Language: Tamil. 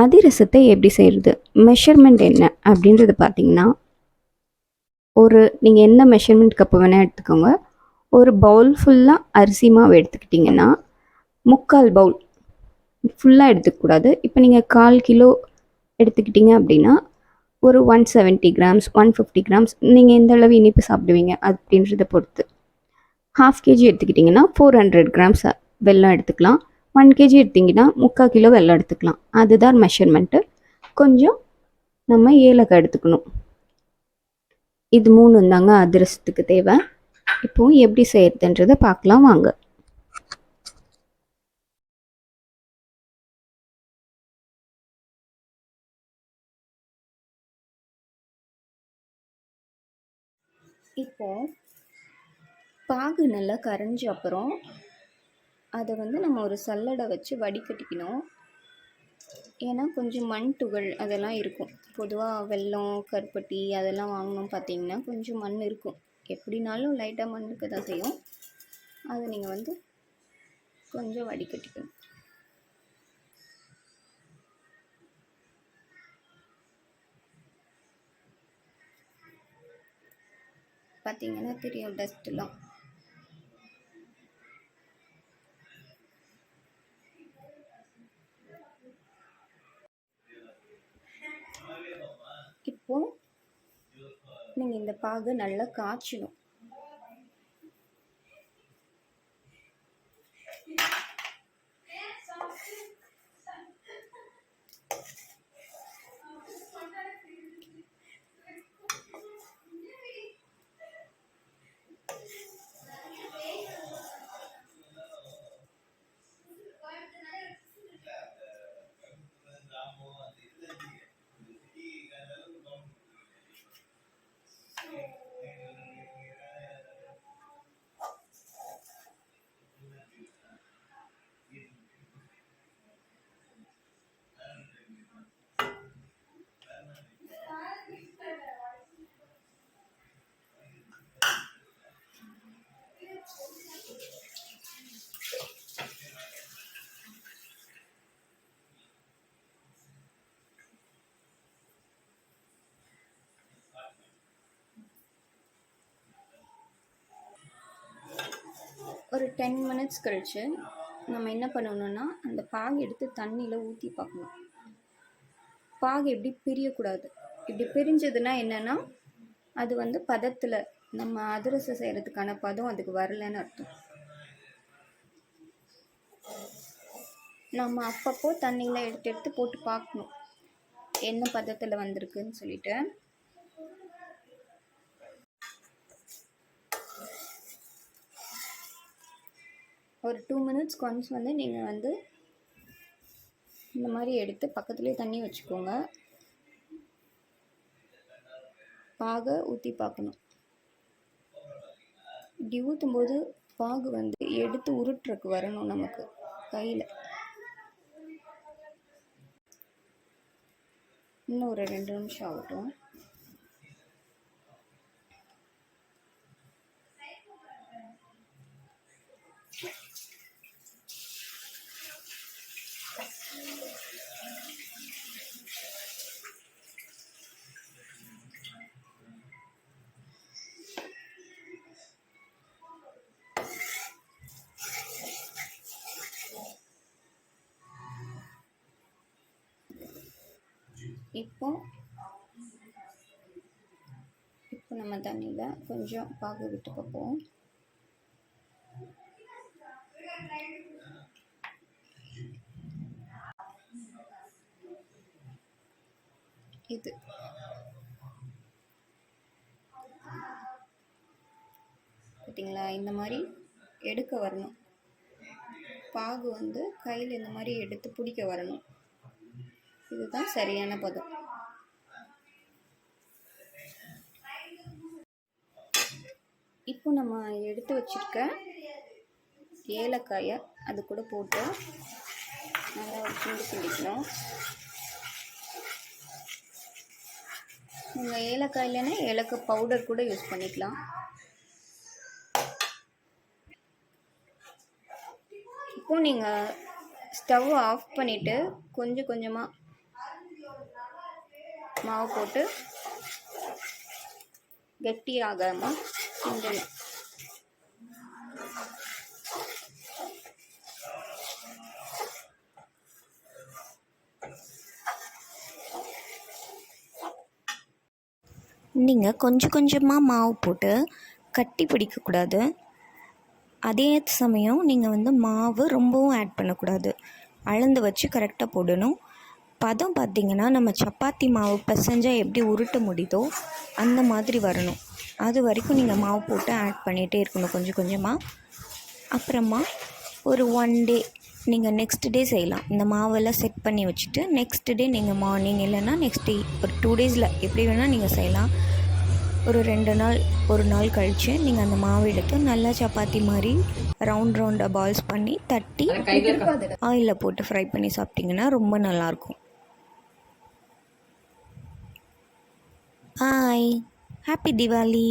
அதிரசத்தை எப்படி செய்கிறது, மெஷர்மெண்ட் என்ன அப்படின்றது பார்த்தீங்கன்னா, நீங்கள் என்ன மெஷர்மெண்ட் கப்பு வேணால் எடுத்துக்கோங்க. ஒரு பவுல் ஃபுல்லாக அரிசி மாவு எடுத்துக்கிட்டிங்கன்னா 3/4 பவுல் ஃபுல்லாக எடுத்துக்கக்கூடாது. இப்போ நீங்கள் 1/4 கிலோ எடுத்துக்கிட்டிங்க அப்படின்னா ஒரு 170 கிராம்ஸ் 150 கிராம்ஸ் நீங்கள் எந்த அளவு இனிப்பு சாப்பிடுவீங்க அப்படின்றத பொறுத்து. 1/2 கேஜி எடுத்துக்கிட்டிங்கன்னா 400 கிராம்ஸ் வெல்லம் எடுத்துக்கலாம். 1 கேஜி எடுத்திங்கன்னா 3/4 கிலோ வெல்லம் எடுத்துக்கலாம். அதுதான் மெஷர்மெண்ட்டு. கொஞ்சம் நம்ம ஏலக்காய் எடுத்துக்கணும். இது 3 தாங்க அதிரசத்துக்கு தேவை. இப்போ எப்படி செய்யறதுன்றதை பார்க்கலாம் வாங்க. இப்போ பாகு நல்லா கரைஞ்ச அப்புறம் அதை நம்ம ஒரு சல்லடை வச்சு வடிகட்டிக்கணும். ஏன்னா கொஞ்சம் மண் துகள் அதெல்லாம் இருக்கும். பொதுவாக வெல்லம் கருப்பட்டி அதெல்லாம் வாங்கணும் பார்த்தீங்கன்னா கொஞ்சம் மண் இருக்கும். எப்படினாலும் லைட்டாக மண் இருக்க தான் செய்யும். அதை நீங்கள் கொஞ்சம் வடிகட்டிக்கணும். பார்த்தீங்கன்னா தெரியும் டஸ்ட்லாம். இப்போ நீங்கள் இந்த பாகு நல்லா காய்ச்சணும். ஒரு 10 மினிட்ஸ் கழித்து நம்ம என்ன பண்ணணும்னா அந்த பாகு எடுத்து தண்ணியில் ஊற்றி பார்க்கணும். பாகு எப்படி பிரியக்கூடாது. இப்படி பிரிஞ்சதுன்னா என்னென்னா அது பதத்தில் நம்ம அதிரசம் செய்கிறதுக்கான பதம் அதுக்கு வரலன்னு அர்த்தம். நம்ம அப்பப்போ தண்ணியில் எடுத்து எடுத்து போட்டு பார்க்கணும் என்ன பதத்தில் வந்திருக்குன்னு சொல்லிட்டு. ஒரு 2 மினிட்ஸ் ஒன்ஸ் நீங்கள் இந்த மாதிரி எடுத்து பக்கத்துலேயே தண்ணி வச்சுக்கோங்க. பாகை ஊற்றி பார்க்கணும். இப்படி ஊற்றும்போது பாகு எடுத்து உருட்டுறக்கு வரணும் நமக்கு கையில். இன்னும் ஒரு 2 நிமிஷம் ஆகட்டும். இப்போ நம்ம தண்ணியில் கொஞ்சம் பாகு விட்டு பார்ப்போம். இது பார்த்தீங்களா, இந்த மாதிரி எடுக்க வரணும். பாகு கையில் இந்த மாதிரி எடுத்து பிடிக்க வரணும். இதுதான் சரியான பதம். இப்போ நம்ம எடுத்து வச்சிருக்க ஏலக்காயை அது கூட போட்டு நல்லா ஒரு கிண்டி கிண்டிக்கணும். நீங்கள் ஏலக்காய் இல்லைன்னா ஏலக்காய் பவுடர் கூட யூஸ் பண்ணிக்கலாம். இப்போ நீங்கள் ஸ்டவ் ஆஃப் பண்ணிவிட்டு கொஞ்சம் கொஞ்சமாக மாவு போட்டு கெட்டியாகாமல் கிண்டணும். நீங்கள் கொஞ்சம் கொஞ்சமாக மாவு போட்டு கட்டி பிடிக்கக்கூடாது. அதே சமயம் நீங்கள் மாவு ரொம்பவும் ஆட் பண்ணக்கூடாது. அளந்து வச்சு கரெக்டாக போடணும். பதம் பார்த்திங்கன்னா நம்ம சப்பாத்தி மாவு பிசைஞ்சால் எப்படி உருட்ட முடியுதோ அந்த மாதிரி வரணும். அது வரைக்கும் நீங்கள் மாவு போட்டு ஆட் பண்ணிகிட்டே இருக்கணும் கொஞ்சம் கொஞ்சமாக. அப்புறமா ஒரு 1 டே நீங்கள் நெக்ஸ்ட் டே செய்யலாம். இந்த மாவெல்லாம் செட் பண்ணி வச்சுட்டு நெக்ஸ்ட் டே நீங்கள் மார்னிங் இல்லைன்னா நெக்ஸ்ட் டே ஒரு 2 டேஸில் எப்படி வேணால் நீங்கள் செய்யலாம். ஒரு 2 நாள் 1 நாள் கழித்து நீங்கள் அந்த மாவு எடுத்து நல்லா சப்பாத்தி மாதிரி ரவுண்டாக பால்ஸ் பண்ணி தட்டி ஆயிலில் போட்டு ஃப்ரை பண்ணி சாப்பிட்டிங்கன்னா ரொம்ப நல்லாயிருக்கும். பாய், ஹாப்பி தீபாவளி.